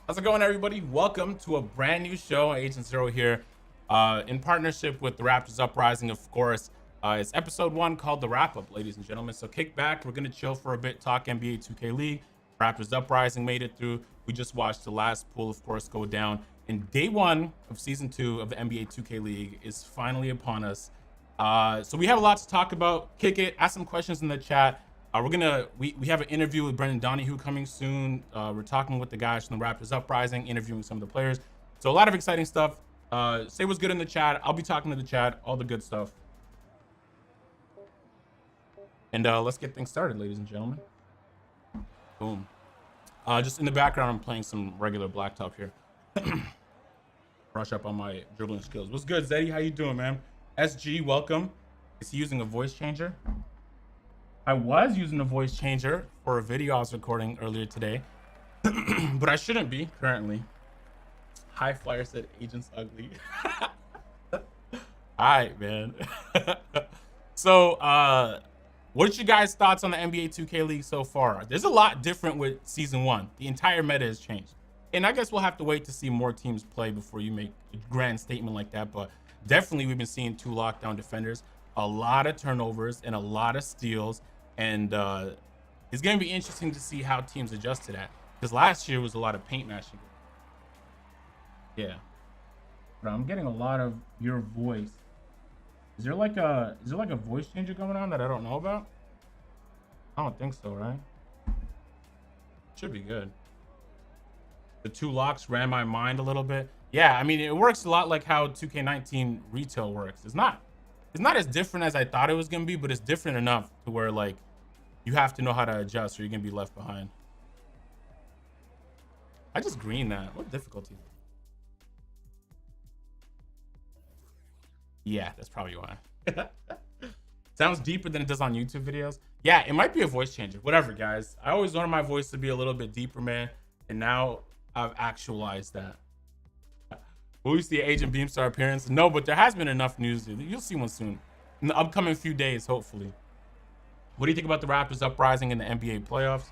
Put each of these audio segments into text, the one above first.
How's it going, everybody? Welcome to a brand new show. Agent Zero here, in partnership with the Raptors Uprising, of course. It's episode 1 called the RapUp, ladies and gentlemen. So kick back. We're gonna chill for a bit, talk NBA 2K League. Raptors Uprising made it through. We just watched the last pool, of course, go down. And day 1 of season 2 of the NBA 2K League is finally upon us. So we have a lot to talk about. Kick it. Ask some questions in the chat. We have an interview with Donohue coming soon. We're talking with the guys from the Raptors Uprising, interviewing some of the players. So a lot of exciting stuff. Say what's good in the chat. I'll be talking to the chat, all the good stuff. And let's get things started, ladies and gentlemen. Boom. Just in the background, I'm playing some regular blacktop here. Brush up on my dribbling skills. What's good, Zeddy? How you doing, man? SG, welcome. Is he using a voice changer? I was using a voice changer for a video I was recording earlier today, but I shouldn't be currently. High Flyer said agent's ugly. All right, man. So, what's your guys' thoughts on the NBA 2K League so far? There's a lot different with season 1. The entire meta has changed. And I guess we'll have to wait to see more teams play before you make a grand statement like that. But definitely we've been seeing 2 lockdown defenders, a lot of turnovers, and a lot of steals. And it's going to be interesting to see how teams adjust to that. Because last year was a lot of paint mashing. Yeah. But I'm getting a lot of your voice. Is there like a voice changer going on that I don't know about? I don't think so, right? Should be good. The 2 locks ran my mind a little bit. Yeah, I mean, it works a lot like how 2K19 retail works. It's not as different as I thought it was going to be, but it's different enough to where, like, you have to know how to adjust or you're going to be left behind. I just greened that. What difficulty? Yeah, that's probably why. Sounds deeper than it does on YouTube videos. Yeah, it might be a voice changer. Whatever, guys. I always wanted my voice to be a little bit deeper, man. And now I've actualized that. Will we see Agent Beamstar appearance? No, but there has been enough news. You'll see one soon. In the upcoming few days, hopefully. What do you think about the Raptors Uprising in the NBA playoffs?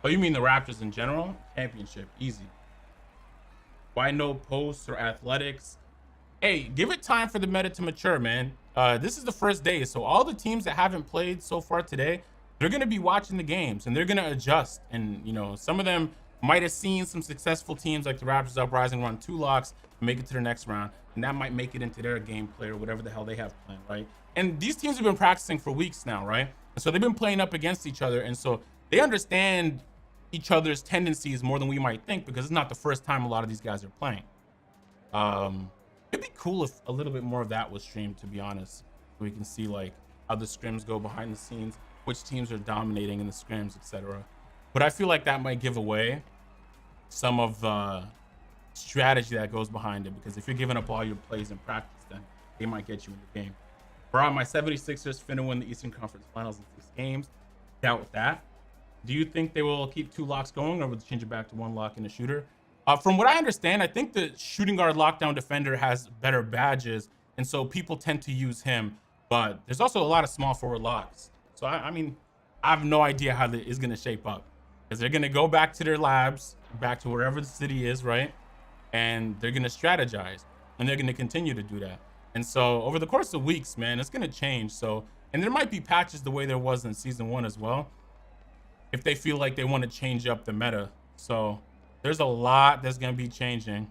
Oh, you mean the Raptors in general? Championship, easy. Why no posts or athletics? Hey, give it time for the meta to mature, man. This is the first day, so all the teams that haven't played so far today, they're going to be watching the games, and they're going to adjust. And, you know, some of them might have seen some successful teams like the Raptors Uprising run 2 locks and make it to the next round, and that might make it into their gameplay or whatever the hell they have planned, right? And these teams have been practicing for weeks now, right? And so they've been playing up against each other, and so they understand each other's tendencies more than we might think, because it's not the first time a lot of these guys are playing. It'd be cool if a little bit more of that was streamed, to be honest, so we can see like how the scrims go behind the scenes, which teams are dominating in the scrims, etc. But I feel like that might give away some of the strategy that goes behind it, because if you're giving up all your plays in practice, then they might get you in the game. Bro, my 76ers finna win the Eastern Conference Finals in 6 games. Doubt that. Do you think they will keep 2 locks going, or will they change it back to 1 lock and a shooter? From what I understand, I think the shooting guard lockdown defender has better badges, and so people tend to use him. But there's also a lot of small forward locks. So, I mean, I have no idea how that is going to shape up. Because they're going to go back to their labs, back to wherever the city is, right? And they're going to strategize. And they're going to continue to do that. And so, over the course of weeks, man, it's going to change. So, and there might be patches the way there was in Season 1 as well, if they feel like they want to change up the meta. So, there's a lot that's going to be changing.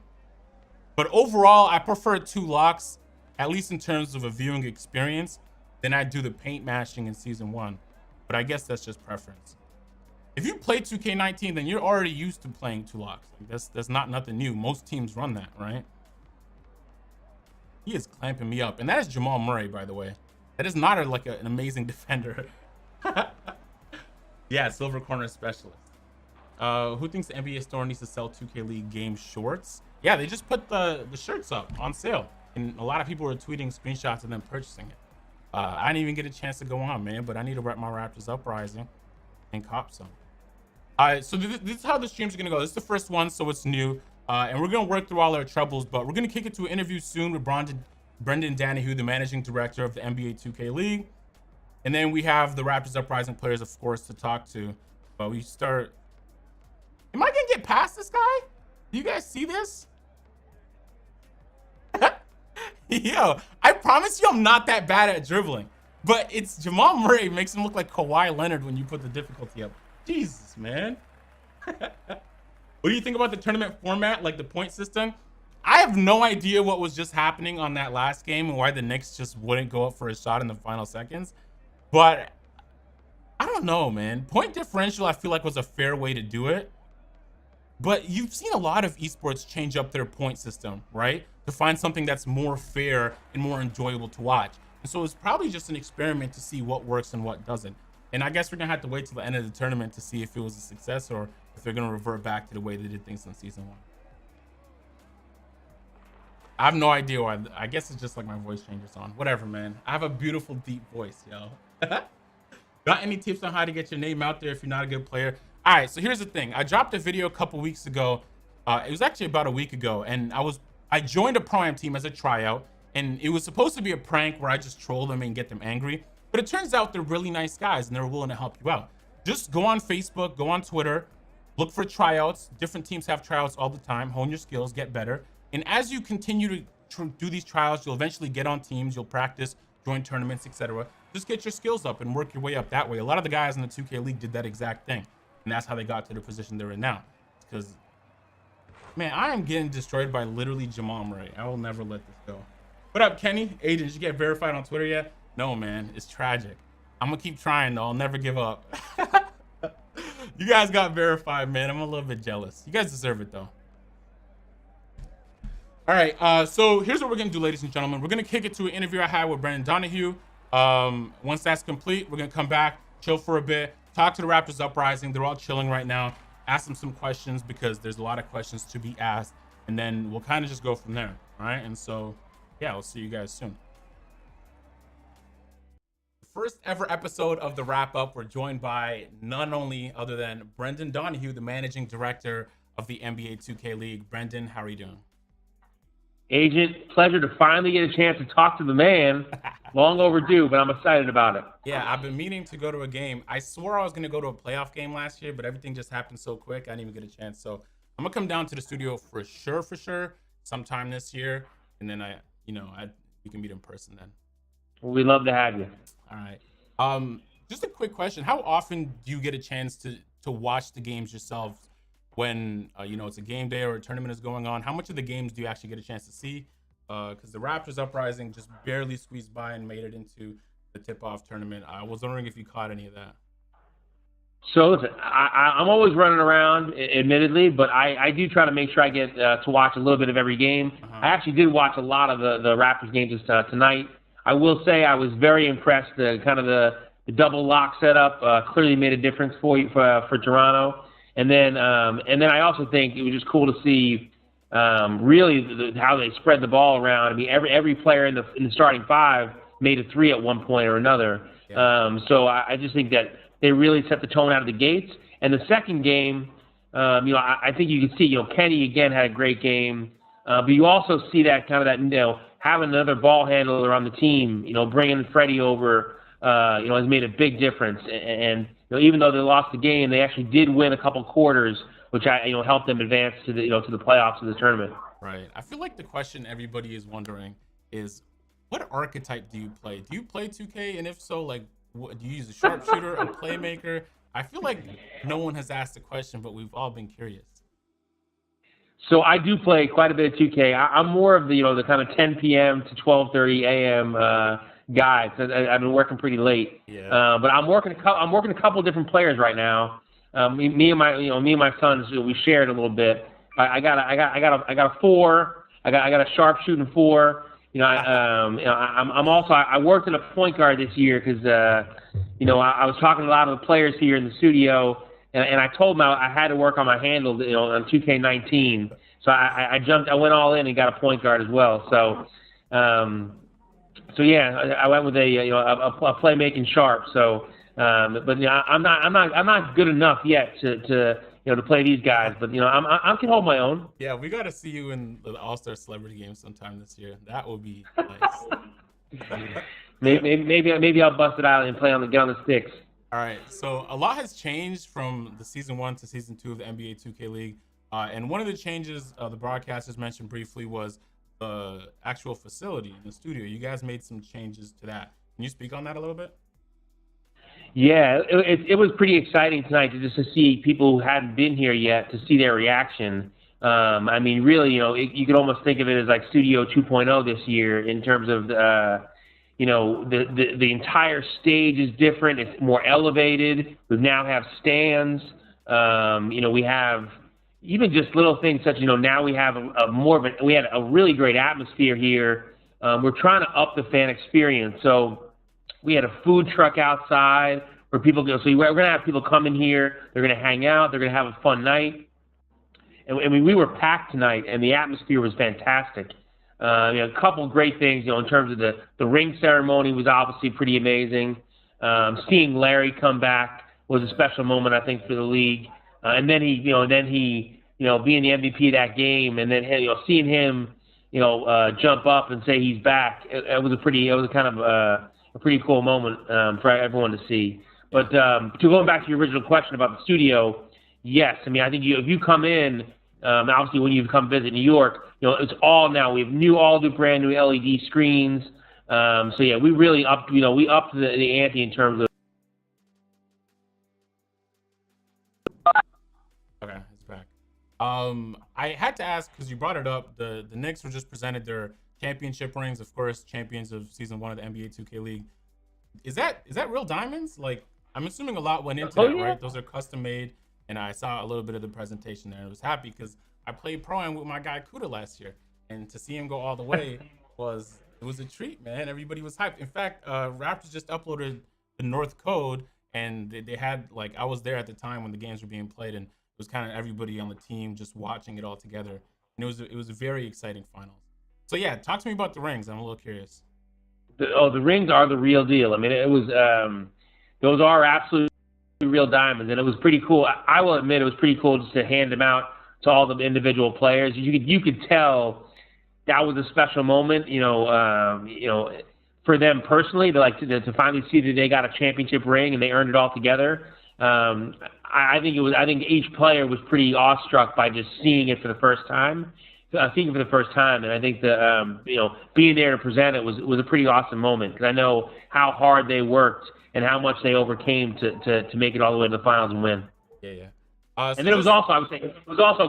But overall, I prefer 2 locks, at least in terms of a viewing experience, than I do the paint mashing in Season 1. But I guess that's just preference. If you play 2K19, then you're already used to playing 2 locks. Like that's not nothing new. Most teams run that, right? He is clamping me up. And that is Jamal Murray, by the way. That is not an amazing defender. Yeah, silver corner specialist. Who thinks the NBA store needs to sell 2K League game shorts? Yeah, they just put the shirts up on sale, and a lot of people were tweeting screenshots of them purchasing it. I didn't even get a chance to go on, man, but I need to rep my Raptors Uprising and cop some. All right, so this is how the streams are gonna go. This is the first one, so it's new, and we're gonna work through all our troubles, but we're gonna kick it to an interview soon with Brendan Donohue, the managing director of the NBA 2K League, and then we have the Raptors Uprising players, of course, to talk to. But we start. Am I gonna get past this guy? Do you guys see this? Yo, I promise you I'm not that bad at dribbling. But it's Jamal Murray makes him look like Kawhi Leonard when you put the difficulty up. Jesus, man. What do you think about the tournament format, like the point system? I have no idea what was just happening on that last game and why the Knicks just wouldn't go up for a shot in the final seconds. But I don't know, man. Point differential, I feel like, was a fair way to do it. But you've seen a lot of esports change up their point system, right? To find something that's more fair and more enjoyable to watch. And so it's probably just an experiment to see what works and what doesn't. And I guess we're gonna have to wait till the end of the tournament to see if it was a success or if they're gonna revert back to the way they did things in season 1. I have no idea why. I guess it's just like my voice changes on. Whatever, man. I have a beautiful, deep voice, yo. Got any tips on how to get your name out there if you're not a good player? All right, so here's the thing. I dropped a video a couple weeks ago. It was actually about a week ago, and I joined a Pro-Am team as a tryout, and it was supposed to be a prank where I just troll them and get them angry. But it turns out they're really nice guys, and they're willing to help you out. Just go on Facebook, go on Twitter, look for tryouts. Different teams have tryouts all the time. Hone your skills, get better. And as you continue to do these trials, you'll eventually get on teams, you'll practice, join tournaments, etc. Just get your skills up and work your way up that way. A lot of the guys in the 2K League did that exact thing. And that's how they got to the position they're in now. Because, man, I am getting destroyed by literally Jamal Murray. I will never let this go. What up, Kenny? Aiden, did you get verified on Twitter yet? No, man. It's tragic. I'm going to keep trying, though. I'll never give up. You guys got verified, man. I'm a little bit jealous. You guys deserve it, though. All right. So here's what we're going to do, ladies and gentlemen. We're going to kick it to an interview I had with Brendan Donohue. Once that's complete, we're going to come back, chill for a bit, talk to the Raptors Uprising. They're all chilling right now. Ask them some questions because there's a lot of questions to be asked. And then we'll kind of just go from there. All right. And so, yeah, we'll see you guys soon. First ever episode of the Wrap Up, we're joined by none only other than Brendan Donohue, the managing director of the NBA 2K League. Brendan, how are you doing? Agent, pleasure to finally get a chance to talk to the man. Long overdue, but I'm excited about it. Yeah, I've been meaning to go to a game. I swore I was going to go to a playoff game last year, but everything just happened so quick, I didn't even get a chance. So I'm going to come down to the studio for sure, sometime this year. And then we can meet in person then. Well, we'd love to have you. All right. Just a quick question. How often do you get a chance to watch the games yourself when, it's a game day or a tournament is going on? How much of the games do you actually get a chance to see? Because the Raptors Uprising just barely squeezed by and made it into the tip-off tournament. I was wondering if you caught any of that. So listen, I'm always running around, admittedly, but I do try to make sure I get to watch a little bit of every game. I actually did watch a lot of the Raptors games tonight. I will say I was very impressed. The double lock setup clearly made a difference for Toronto. And then I also think it was just cool to see really how they spread the ball around. I mean, every player in the starting five made a three at one point or another. Yeah. So I just think that they really set the tone out of the gates. And the second game, I think you can see, Kenny again had a great game, but you also see that having another ball handler on the team, bringing Freddie over, has made a big difference. And even though they lost the game, they actually did win a couple quarters, which helped them advance to the to the playoffs of the tournament. Right. I feel like the question everybody is wondering is, what archetype do you play? Do you play 2K? And if so, do you use a sharpshooter, a playmaker? I feel like no one has asked the question, but we've all been curious. So I do play quite a bit of 2K. I'm more of the kind of 10 p.m. to 12:30 a.m. guy. So I've been working pretty late. Yeah. But I'm working a couple of different players right now. Me and my sons, we shared a little bit. I got a 4. I got a sharpshooting 4. I worked in a point guard this year because I was talking to a lot of the players here in the studio, and I told them I had to work on my handle, on 2K19. So I went all in and got a point guard as well. So yeah, I went with a playmaking sharp. So, but I'm not good enough yet to play these guys. But I can hold my own. Yeah, we got to see you in the All-Star Celebrity Game sometime this year. That would be nice. maybe I'll bust it out and get on the sticks. All right. So a lot has changed from the season 1 to season 2 of the NBA 2K League. And one of the changes the broadcasters mentioned briefly was the actual facility in the studio. You guys made some changes to that. Can you speak on that a little bit? Yeah, it was pretty exciting tonight to just to see people who hadn't been here yet, to see their reaction. I mean, really, you could almost think of it as like Studio 2.0 this year in terms of, the entire stage is different. It's more elevated. We now have stands. We have even just little things such, now we have we had a really great atmosphere here. We're trying to up the fan experience. So we had a food truck outside where people go. So we're going to have people come in here. They're going to hang out. They're going to have a fun night. And I mean, we were packed tonight, and the atmosphere was fantastic. A couple of great things, in terms of the ring ceremony was obviously pretty amazing. Seeing Larry come back was a special moment, I think, for the league. And then he being the MVP of that game, and then seeing him, jump up and say he's back. It was a pretty cool moment for everyone to see. But to going back to your original question about the studio, yes, I mean, I think if you come in, obviously when you come visit New York, it's all now. We have all the brand new LED screens. So yeah, we really upped the ante in terms of. Okay, it's back. I had to ask because you brought it up. The Knicks were just presented their championship rings, of course, champions of season 1 of the NBA 2K League. Is that real diamonds? Like, I'm assuming a lot went into that, Yeah. right? Those are custom made, and I saw a little bit of the presentation there. I was happy because I played pro-am with my guy Kuda last year, and to see him go all the way was a treat, man. Everybody was hyped. In fact, Raptors just uploaded the North Code, and they had, like, I was there at the time when the games were being played, and it was kind of everybody on the team just watching it all together, and it was a very exciting finals. So yeah, talk to me about the rings. I'm a little curious. The rings are the real deal. I mean, it was those are absolutely real diamonds, and it was pretty cool. I will admit it was pretty cool just to hand them out to all the individual players. You could tell that was a special moment. For them personally, to finally see that they got a championship ring and they earned it all together. I think each player was pretty awestruck by just seeing it for the first time. And I think that being there to present it was a pretty awesome moment, because I know how hard they worked and how much they overcame to make it all the way to the finals and win. Yeah. And then it was also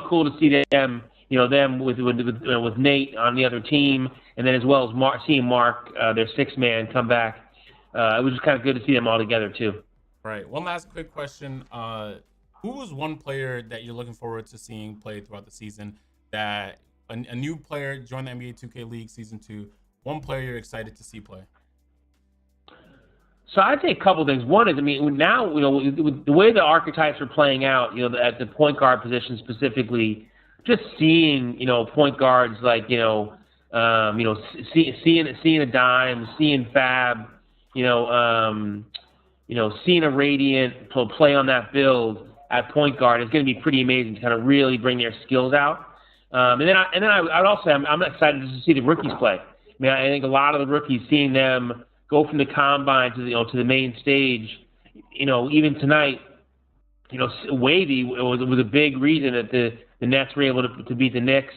cool to see them, them with Nate on the other team, and then as well as seeing Mark, their sixth man, come back. It was just kind of good to see them all together too. Right. One last quick question. Who was one player that you're looking forward to seeing play throughout the season? That a new player joined the NBA 2K League Season 2. One player you're excited to see play? So I'd say a couple things. One is, I mean, now, with the way the archetypes are playing out, at the point guard position specifically, just seeing, point guards like, seeing a Dime, seeing Fab, seeing a Radiant play on that build at point guard is going to be pretty amazing to kind of really bring their skills out. And then I'd also say I'm excited to see the rookies play. I mean, I think a lot of the rookies, seeing them go from the combine to the main stage, even tonight, Wavy was a big reason that the Nets were able to beat the Knicks.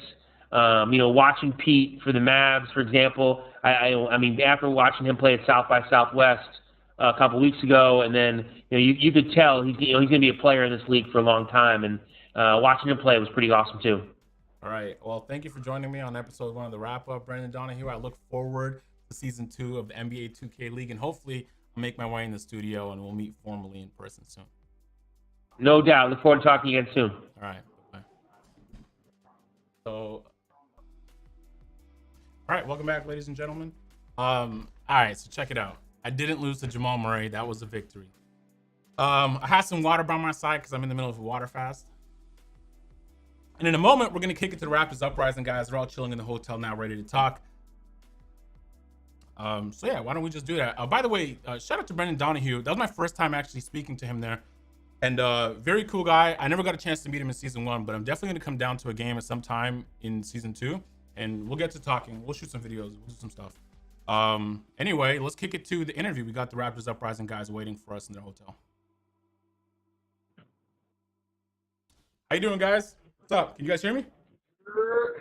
Watching Pete for the Mavs, for example, I mean, after watching him play at South by Southwest a couple weeks ago, and then you could tell he's going to be a player in this league for a long time, and watching him play was pretty awesome too. All right. Well, thank you for joining me on episode 1 of the Wrap Up, Brandon Donohue. I look forward to season 2 of the NBA 2K League, and hopefully I'll make my way in the studio and we'll meet formally in person soon. No doubt. Look forward to talking again soon. All right. Bye. So, all right. Welcome back, ladies and gentlemen. All right. So check it out. I didn't lose to Jamal Murray. That was a victory. I had some water by my side because I'm in the middle of a water fast. And in a moment, we're going to kick it to the Raptors Uprising guys. They're all chilling in the hotel now, ready to talk. So yeah, why don't we just do that? By the way, shout out to Brandon Donohue. That was my first time actually speaking to him there. And very cool guy. I never got a chance to meet him in season 1, but I'm definitely going to come down to a game at some time in season 2. And we'll get to talking. We'll shoot some videos. We'll do some stuff. Anyway, let's kick it to the interview. We got the Raptors Uprising guys waiting for us in their hotel. How you doing, guys? What's up? Can you guys hear me?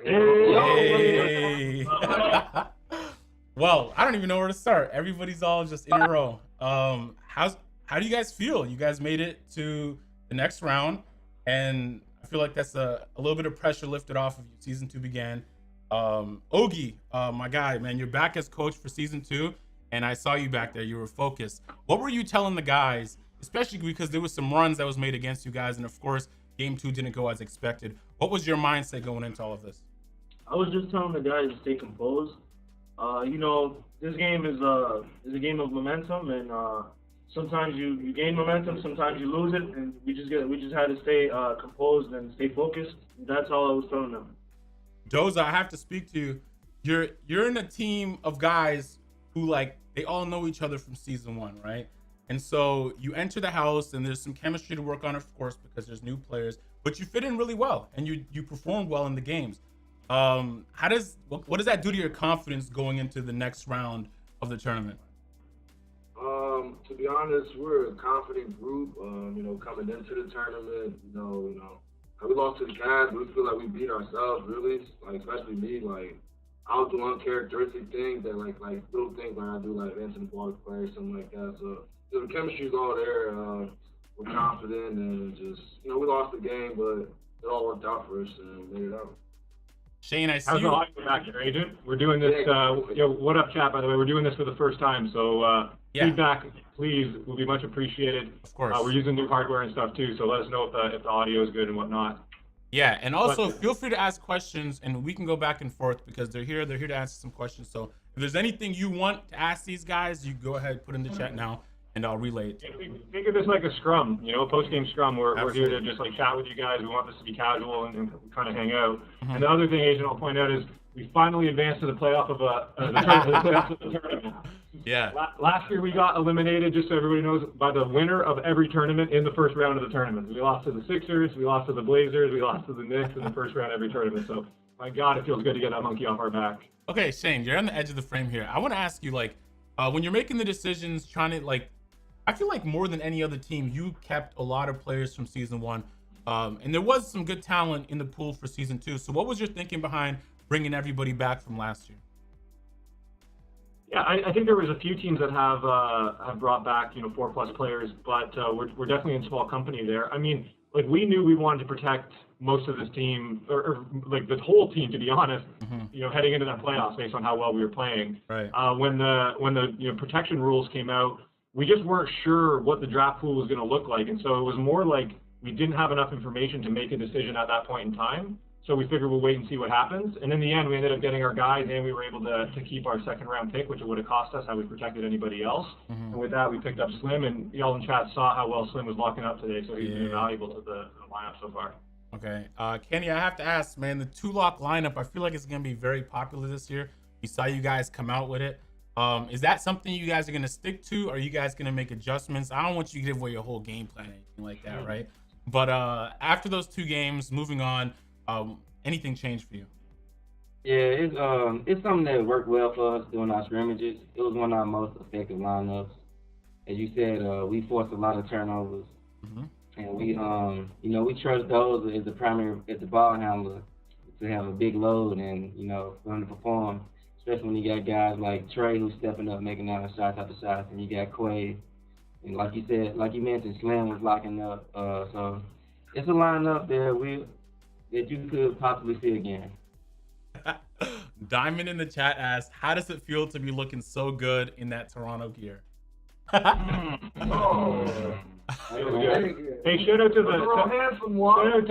Hey. Hey. Well, I don't even know where to start. Everybody's all just in a row. How do you guys feel? You guys made it to the next round, and I feel like that's a little bit of pressure lifted off of you. Season 2 began. Ogie, my guy, man, you're back as coach for season 2, and I saw you back there. You were focused. What were you telling the guys, especially because there was some runs that was made against you guys, and of course, game 2 didn't go as expected. What was your mindset going into all of this? I was just telling the guys to stay composed. This game is a game of momentum, and sometimes you gain momentum, sometimes you lose it, and we just had to stay composed and stay focused. That's all I was telling them. Doza, I have to speak to you. You're in a team of guys who, like, they all know each other from season 1, right? And so you enter the house, and there's some chemistry to work on, of course, because there's new players. But you fit in really well, and you performed well in the games. What does that do to your confidence going into the next round of the tournament? To be honest, we're a confident group. Coming into the tournament, we lost to the Cavs, but we feel like we beat ourselves, really. Like, especially me, like, I'll do uncharacteristic things that, like little things like I do, like answering the ball to play, something like that. So the chemistry's all there. We're confident, and just, we lost the game, but it all worked out for us, and we made it out. Shane, I see How's you. the life back here, Agent? We're doing this, what up, chat, by the way? We're doing this for the first time, so feedback, please, will be much appreciated. Of course. We're using new hardware and stuff, too, so let us know if the audio is good and whatnot. Yeah, and also feel free to ask questions, and we can go back and forth because they're here to answer some questions. So if there's anything you want to ask these guys, you go ahead, put in the chat now, and I'll relay it. Think of this like a scrum, a post-game scrum. We're here to just like chat with you guys. We want this to be casual and kind of hang out. Mm-hmm. And the other thing, Agent, I'll point out is we finally advanced to the playoff of the tournament. Yeah. Last year we got eliminated, just so everybody knows, by the winner of every tournament in the first round of the tournament. We lost to the Sixers, we lost to the Blazers, we lost to the Knicks in the first round of every tournament. So, my God, it feels good to get that monkey off our back. Okay, Shane, you're on the edge of the frame here. I want to ask you, when you're making the decisions, trying to, I feel like more than any other team, you kept a lot of players from season 1. And there was some good talent in the pool for season 2. So what was your thinking behind bringing everybody back from last year? Yeah, I think there was a few teams that have brought back 4+ players, but we're definitely in small company there. I mean, we knew we wanted to protect most of this team, or the whole team, to be honest. Heading into that playoffs based on how well we were playing. Right. When the protection rules came out, we just weren't sure what the draft pool was going to look like, and so it was more like we didn't have enough information to make a decision at that point in time. So we figured we'll wait and see what happens. And in the end, we ended up getting our guys, and we were able to keep our second-round pick, which it would have cost us had we protected anybody else. And with that, we picked up Slim, and y'all in chat saw how well Slim was locking up today, so he's been invaluable to the lineup so far. Okay. Kenny, I have to ask, man, the 2-lock lineup, I feel like it's going to be very popular this year. We saw you guys come out with it. Is that something you guys are going to stick to? Or are you guys going to make adjustments? I don't want you to give away your whole game plan or anything like that, right? But after those 2 games, moving on, anything changed for you? Yeah, it's something that worked well for us during our scrimmages. It was one of our most effective lineups. As you said, we forced a lot of turnovers, and we trust those as the ball handler to have a big load and for him to perform. Especially when you got guys like Trey who's stepping up, making out shots after shots, and you got Quay, and like you mentioned, Slim was locking up. So it's a lineup that you could possibly see again. Diamond in the chat asked, how does it feel to be looking so good in that Toronto gear? Hey, shout out to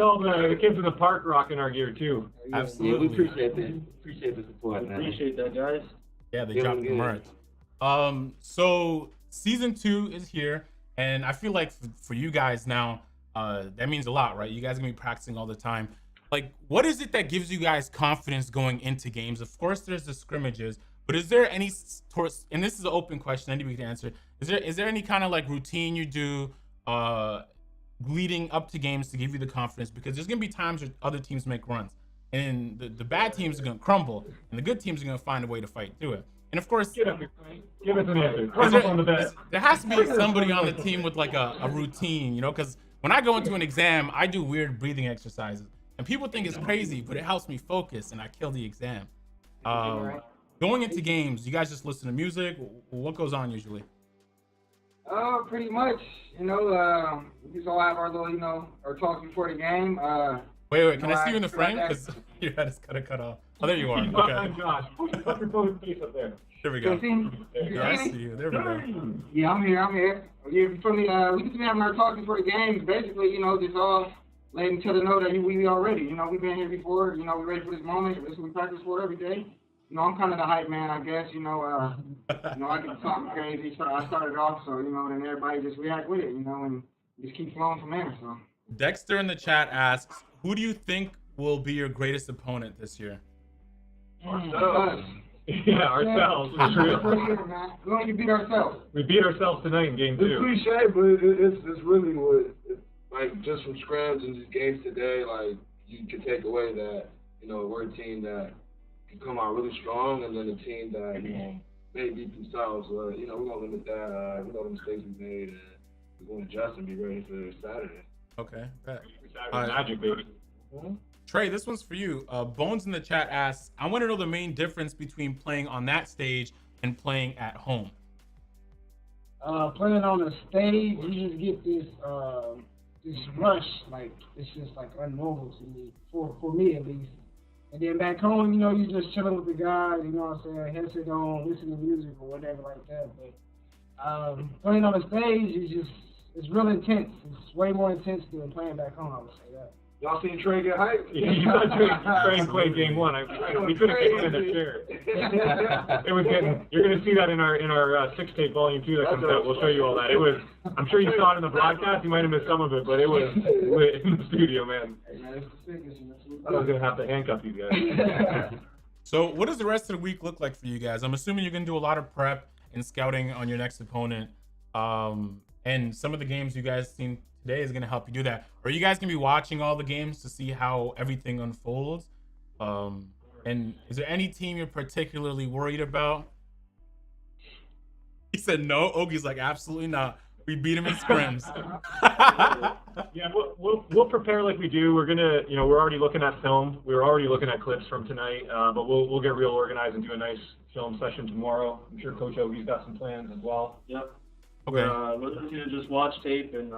all the kids in the park rocking our gear too. Absolutely. Yeah, we appreciate that. Appreciate the support, man. Appreciate that, guys. Yeah, they dropped the merch. So season 2 is here, and I feel like for you guys now, that means a lot, right? You guys are gonna be practicing all the time. What is it that gives you guys confidence going into games? Of course, there's the scrimmages, but is there any and this is an open question, anybody can answer. Is there any kind of routine you do leading up to games to give you the confidence? Because there's gonna be times where other teams make runs, and the bad teams are gonna crumble, and the good teams are gonna find a way to fight through it. And of course, give us an answer. There has to be somebody on the team with a routine, because when I go into an exam, I do weird breathing exercises. And people think it's crazy, but it helps me focus and I kill the exam. Going into games, you guys just listen to music? What goes on usually? Pretty much. You know, we just all have our little, you know, our talks before the game. Wait, can I see you in the frame? Because your head is kind of cut off. Oh, there you are. Okay. Oh, gosh. Put your phone face up there. There we go. Yeah, I see you. There we go. Yeah, I'm here. Yeah, before we just been having our talks before the games. Basically, you know, just all letting each other know that we are ready. You know, we've been here before. You know, we're ready for this moment. This is what we practice for every day. You know, I'm kind of the hype man, I guess. You know, I can talk crazy. So I started off, so you know, then everybody just react with it. You know, and just keep flowing from there. So. Dexter in the chat asks, "Who do you think will be your greatest opponent this year?" Ourselves. Yeah, ourselves. For sure, man. We only beat ourselves. We beat ourselves tonight in game 2. It's cliche, but it's really what, like, just from scrims and just games today, like, you can take away that, you know, we're a team that can come out really strong, and then a team that, you know, may beat themselves. You know, we're going to limit that. We know the mistakes we made, and we're going to adjust and be ready for Saturday. Okay. Magic, baby. Trey, this one's for you. Bones in the chat asks, I want to know the main difference between playing on that stage and playing at home. Playing on the stage, you just get this rush, like it's just like unnormal to me, for me at least. And then back home, you know, you just chilling with the guys, you know what I'm saying, headset on, listening to music or whatever like that. But playing on the stage it's real intense. It's way more intense than playing back home, I would say that. Y'all seen Trey get hyped? Yeah, you saw Trey play game 1. We couldn't get him in the chair. It was getting. You're gonna see that in our 6-tape volume 2 that comes out. We'll show you all that. It was. I'm sure you saw it in the broadcast. You might have missed some of it, but it was lit in the studio, man. I was gonna have to handcuff you guys. So, what does the rest of the week look like for you guys? I'm assuming you're gonna do a lot of prep and scouting on your next opponent. And some of the games you guys seen today is going to help you do that. Are you guys going to be watching all the games to see how everything unfolds? And is there any team you're particularly worried about? He said no. Ogie's like, absolutely not. We beat him in scrims. Yeah, we'll prepare like we do. We're gonna, you know, we're already looking at film. We're already looking at clips from tonight, but we'll get real organized and do a nice film session tomorrow. I'm sure Coach Ogie's got some plans as well. Yep. Okay. We're looking to just watch tape and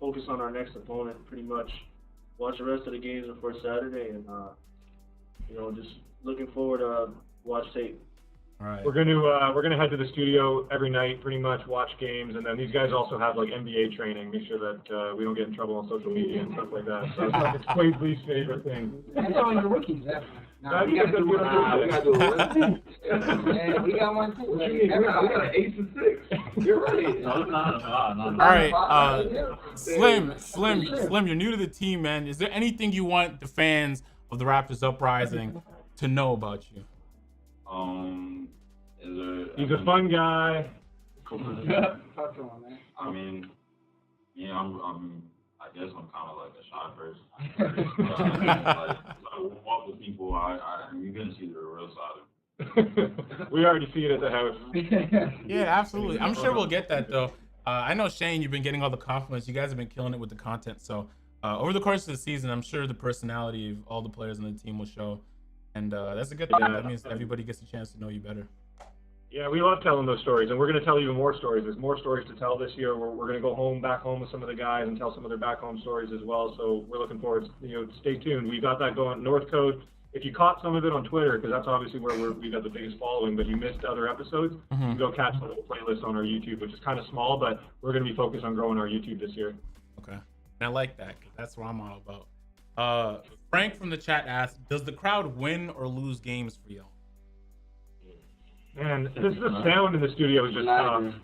focus on our next opponent, pretty much. Watch the rest of the games before Saturday, and you know, just looking forward to watch tape. All right. We're gonna head to the studio every night, pretty much watch games, and then these guys also have like NBA training. Make sure that we don't get in trouble on social media and stuff like that. So it's Quay's least favorite thing. That's all your rookies, that's We got one too. We got an 8 and 6. You're right. All right. Slim, you're new to the team, man. Is there anything you want the fans of the Raptors Uprising to know about you? He's a fun guy. I mean, yeah, I guess I'm kind of like a shy person. Like, I walk with people, you're gonna see the real side. We already see it at the house. Yeah, absolutely. I'm sure we'll get that though. I know Shane, you've been getting all the compliments. You guys have been killing it with the content. So over the course of the season, I'm sure the personality of all the players on the team will show, and that's a good thing. That means everybody gets a chance to know you better. Yeah, we love telling those stories, and we're going to tell even more stories. There's more stories to tell this year. We're going to go back home with some of the guys and tell some of their back home stories as well. So we're looking forward. Stay tuned. We got that going. North Coast. If you caught some of it on Twitter, because that's obviously where we've got the biggest following, but you missed other episodes, you can go catch the whole playlist on our YouTube, which is kind of small, but we're going to be focused on growing our YouTube this year. Okay, and I like that because that's what I'm all about. Frank from the chat asked, "Does the crowd win or lose games for you?" Man, the sound in the studio is just tough.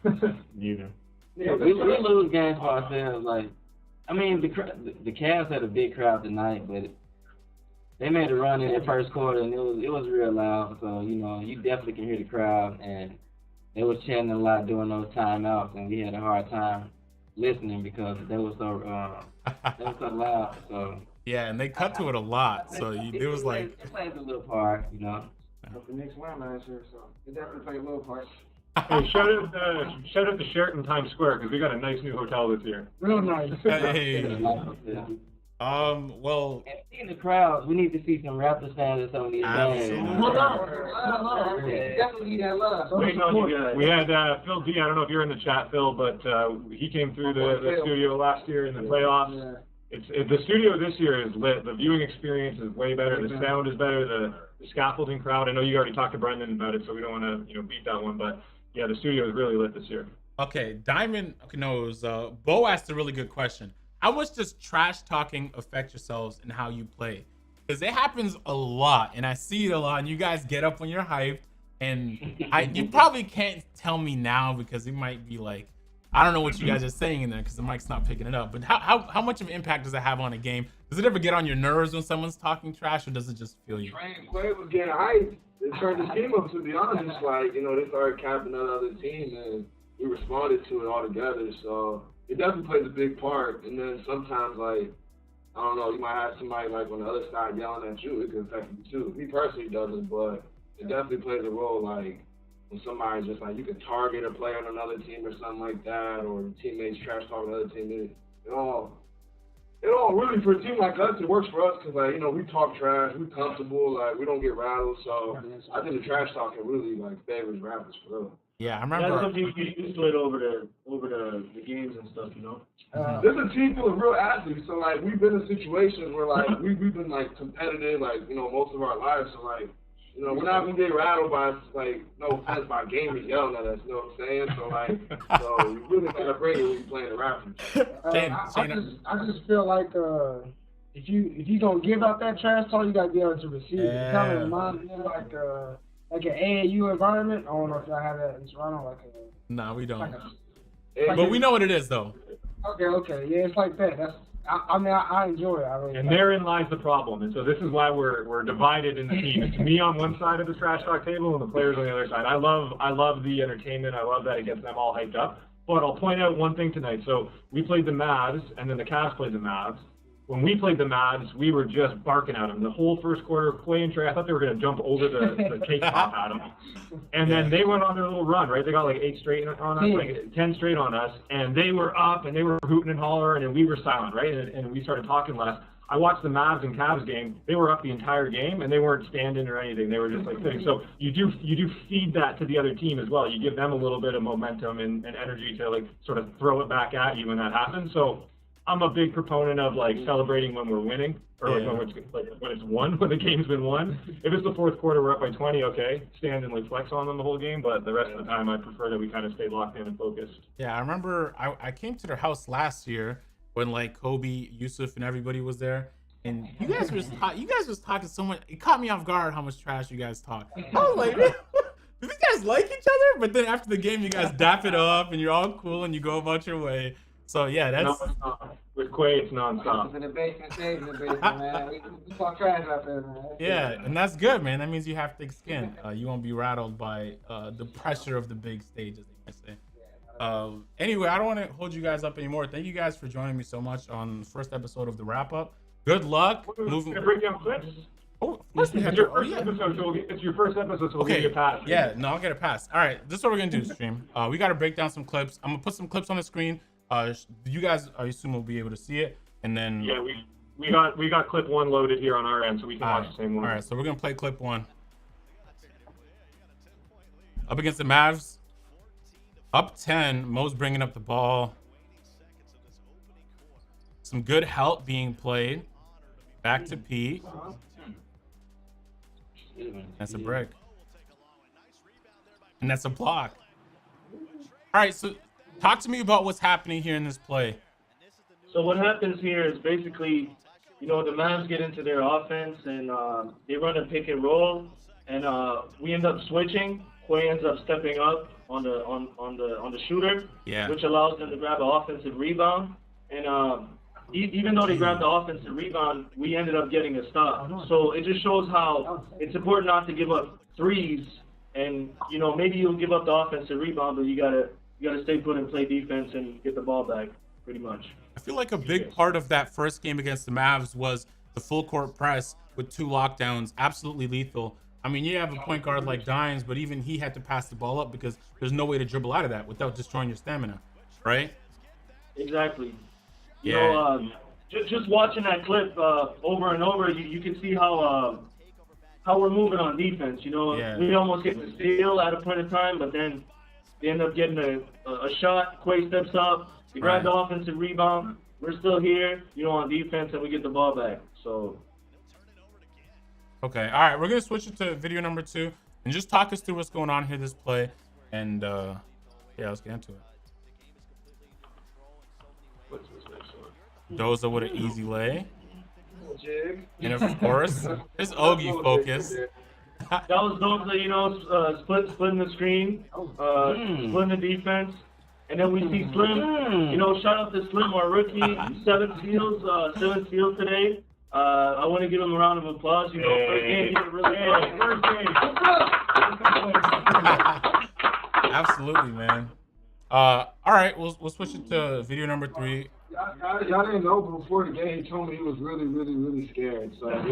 Neither. Yeah, we lose games for ourselves. Like, I mean, the Cavs had a big crowd tonight, but they made a run in the first quarter, and it was real loud. So you definitely can hear the crowd, and they was chanting a lot during those timeouts, and we had a hard time listening because they were so loud. So yeah, and they cut to it a lot. So it was like it plays a little part, But the Knicks won last year, so it definitely played a little part. Hey, shout out to Sheraton Times Square because we got a nice new hotel this year. Real nice. Hey. Well, And in the crowd, we need to see some Raptors fans or some of these absolutely. fans. Love. Definitely need that love. Waiting on you guys. We had Phil D. I don't know if you're in the chat, Phil, but he came through the studio last year in the playoffs. Yeah. The studio this year is lit. The viewing experience is way better. The sound is better. The scaffolding crowd. I know you already talked to Brendan about it, so we don't want to beat that one. But yeah, the studio is really lit this year. Okay, Diamond knows. Bo asked a really good question. How much does trash talking affect yourselves and how you play? Because it happens a lot, and I see it a lot. And you guys get up when you're hyped, and you probably can't tell me now because it might be like, I don't know what you guys are saying in there because the mic's not picking it up. But how much of an impact does it have on a game? Does it ever get on your nerves when someone's talking trash, or does it just feel you? Quay was getting hyped. They turned the team up, to be honest. Like, they started capping that other team, and we responded to it all together. So it definitely plays a big part. And then sometimes, like, I don't know, you might have somebody, like, on the other side yelling at you. It can affect you, too. Me personally, it doesn't, but it definitely plays a role, like, when somebody's just, like, you can target a player on another team or something like that, or teammates trash talk another team. It all really, for a team like us, it works for us because, like, we talk trash, we're comfortable, like, we don't get rattled. So I think the trash talking really, like, favors Raptors for real. Yeah, I remember. That's something you get used to it over the games and stuff, This is a team full of real athletes, so like we've been in situations where like we've been like competitive, like most of our lives. So like we're not gonna get rattled by like no offense by gamers yelling at us. You know what I'm saying? So like you really gotta bring it when you playing the Raptors. I just feel like if you gonna give out that trash talk, you gotta be able to receive it. It kind of reminds me like an AAU environment. I don't know if y'all have that in Toronto, No, we don't. Like but we know what it is, though. Okay, yeah, it's like that. I enjoy it. And therein lies the problem. And so this is why we're divided in the team. It's me on one side of the trash talk table and the players on the other side. I love the entertainment. I love that it gets them all hyped up. But I'll point out one thing tonight. So we played the Mavs, and then the Cavs played the Mavs. When we played the Mavs, we were just barking at them. The whole first quarter, Quay and Trey, I thought they were going to jump over the cake top at them. And then they went on their little run, right? They got like 8 straight on us, like 10 straight on us. And they were up, and they were hooting and hollering, and we were silent, right? And we started talking less. I watched the Mavs and Cavs game. They were up the entire game, and they weren't standing or anything. They were just like sitting. So you do feed that to the other team as well. You give them a little bit of momentum and energy to like sort of throw it back at you when that happens. So I'm a big proponent of like celebrating when we're winning, or when it's won, when the game's been won. If it's the fourth quarter, we're up by 20, okay, stand and like flex on them the whole game. But the rest of the time, I prefer that we kind of stay locked in and focused. Yeah, I remember I came to their house last year when like Kobe, Yusuf, and everybody was there, and you guys was talking so much. It caught me off guard how much trash you guys talk. I was like, do these guys like each other? But then after the game, you guys dap it up and you're all cool and you go about your way. So yeah, that's with Quay, it's nonstop. In the basement, in the basement, man. We talk trash out there, man. Yeah, and that's good, man. That means you have thick skin. You won't be rattled by the pressure of the big stage, as they say. Anyway, I don't want to hold you guys up anymore. Thank you guys for joining me so much on the first episode of the Wrap Up. Good luck. Moving. Break down clips. Oh, of course we have episode, so it's your first episode, so we'll give you a pass. Yeah, no, I'll get a pass. All right, this is what we're gonna do, stream. We gotta break down some clips. I'm gonna put some clips on the screen. You guys, I assume, will be able to see it, and then we got clip 1 loaded here on our end, so we can watch the same one. All right, so we're gonna play clip 1. Up against the Mavs, up 10. Mo's bringing up the ball. Some good help being played. Back to Pete. That's a brick, and that's a block. All right, so talk to me about what's happening here in this play. So what happens here is basically, the Mavs get into their offense and they run a pick and roll, and we end up switching. Quay ends up stepping up on the shooter, which allows them to grab an offensive rebound. And even though they grabbed the offensive rebound, we ended up getting a stop. So it just shows how it's important not to give up threes. And maybe you'll give up the offensive rebound, but you gotta stay put and play defense and get the ball back, pretty much. I feel like a big part of that first game against the Mavs was the full court press with 2 lockdowns, absolutely lethal. I mean, you have a point guard like Dines, but even he had to pass the ball up because there's no way to dribble out of that without destroying your stamina, right? Exactly. Yeah. just watching that clip over and over, you can see how we're moving on defense. You know, we almost get the steal at a point in time, but then they end up getting a shot. Quay steps up, they grab the offensive rebound. We're still here, you know, on defense, and we get the ball back. So. Okay, all right, we're gonna switch it to video number 2 and just talk us through what's going on here this play, and yeah, let's get into it. Doza with an easy lay. And of course, it's Ogie focus. That was Doza, you know, splitting the screen, splitting the defense. And then we see Slim, you know, shout out to Slim, our rookie, 7 steals today. I want to give him a round of applause. You know, first game, he did really well. First game. Absolutely, man. All right, we'll switch it to video number 3. Y'all didn't know before the game. He told me he was really, really, really scared. So he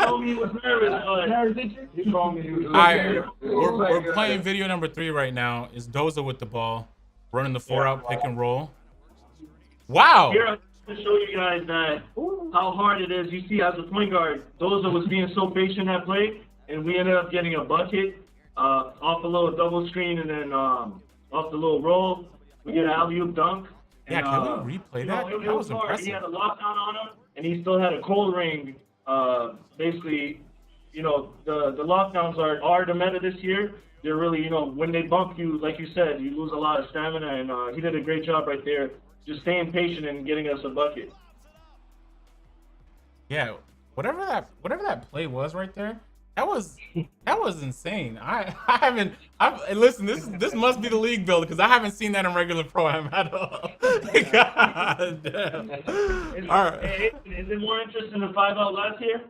told me he was nervous. He told me he was scared. We're playing video number 3 right now. Is Doza with the ball, running the 4-out pick and roll. Wow. Here, I'm going to show you guys that how hard it is. You see, as a point guard, Doza was being so patient that play, and we ended up getting a bucket off a little double screen, and then off the little roll, we get an alley-oop dunk. Yeah, can we replay that? That was impressive. He had a lockdown on him, and he still had a cold ring. Basically, you know, the lockdowns are the meta this year. They're really, you know, when they bump you, like you said, you lose a lot of stamina, and he did a great job right there, just staying patient and getting us a bucket. Yeah, whatever that play was right there, that was insane. Listen, this must be the league build, because I haven't seen that in regular Pro-Am at all. God damn. All right. Is it more interesting than 5-out last year?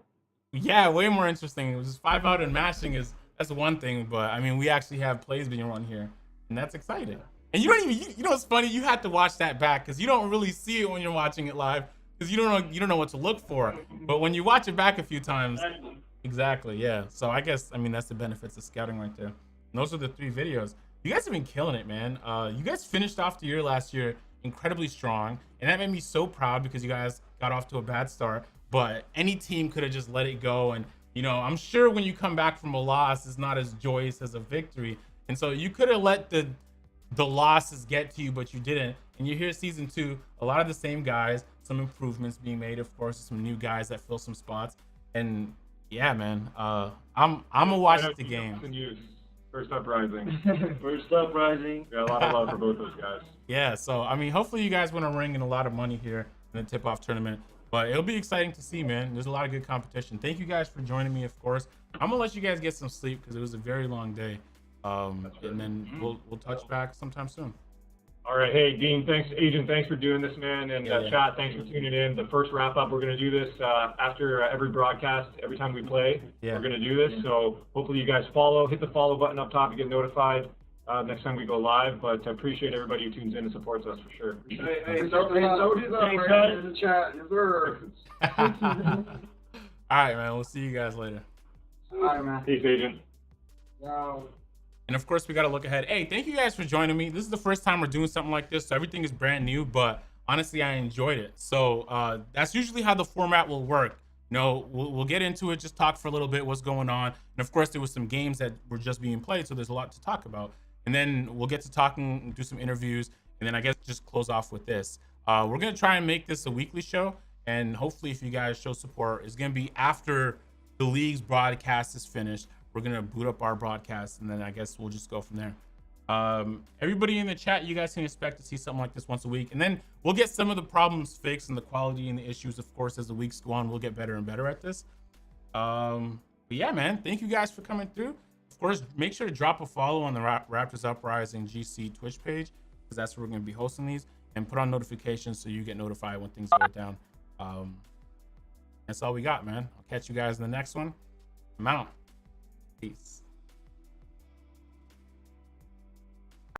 Yeah, way more interesting. It was just 5-out and mashing that's one thing, but I mean, we actually have plays being run here, and that's exciting. And you don't even, you know what's funny? You have to watch that back, because you don't really see it when you're watching it live, because you don't know what to look for. But when you watch it back a few times. Exactly, yeah. So I guess, I mean, that's the benefits of scouting right there. And those are the 3 videos. You guys have been killing it, man. You guys finished off the year last year incredibly strong, and that made me so proud, because you guys got off to a bad start, but any team could have just let it go. And, you know, I'm sure when you come back from a loss, it's not as joyous as a victory. And so you could have let the losses get to you, but you didn't. And you hear season 2, a lot of the same guys, some improvements being made, of course, some new guys that fill some spots. And yeah, man, I'm gonna watch the game. First Uprising. First Uprising. Yeah, a lot of love for both those guys. Yeah, so I mean, hopefully you guys win a ring and a lot of money here in the tip-off tournament. But it'll be exciting to see, man. There's a lot of good competition. Thank you guys for joining me, of course. I'm gonna let you guys get some sleep, because it was a very long day. And then we'll touch back sometime soon. All right, hey Dean, thanks, Agent, thanks for doing this, man, and chat, thanks for tuning in. The first wrap up, we're gonna do this after every broadcast, every time we play. We're gonna do this, so hopefully you guys follow, hit the follow button up top to get notified next time we go live. But I appreciate everybody who tunes in and supports us for sure. So he's up right in the chat. All right, man. We'll see you guys later. All right, man. Peace, Agent. Yo. And of course, we got to look ahead. Hey, thank you guys for joining me. This is the first time we're doing something like this, so everything is brand new, but honestly, I enjoyed it. So that's usually how the format will work. You know, we'll get into it, just talk for a little bit, what's going on. And of course, there was some games that were just being played, so there's a lot to talk about. And then we'll get to talking and do some interviews, and then I guess just close off with this. We're going to try and make this a weekly show, and hopefully if you guys show support, it's going to be after the league's broadcast is finished. We're gonna boot up our broadcast, and then I guess we'll just go from there. Everybody in the chat, you guys can expect to see something like this once a week, and then we'll get some of the problems fixed and the quality and the issues, of course, as the weeks go on. We'll get better and better at this. But yeah, man, thank you guys for coming through. Of course, make sure to drop a follow on the Raptors Uprising GC Twitch page, because that's where we're gonna be hosting these, and put on notifications so you get notified when things go down. That's all we got, man. I'll catch you guys in the next one. I'm out. Peace.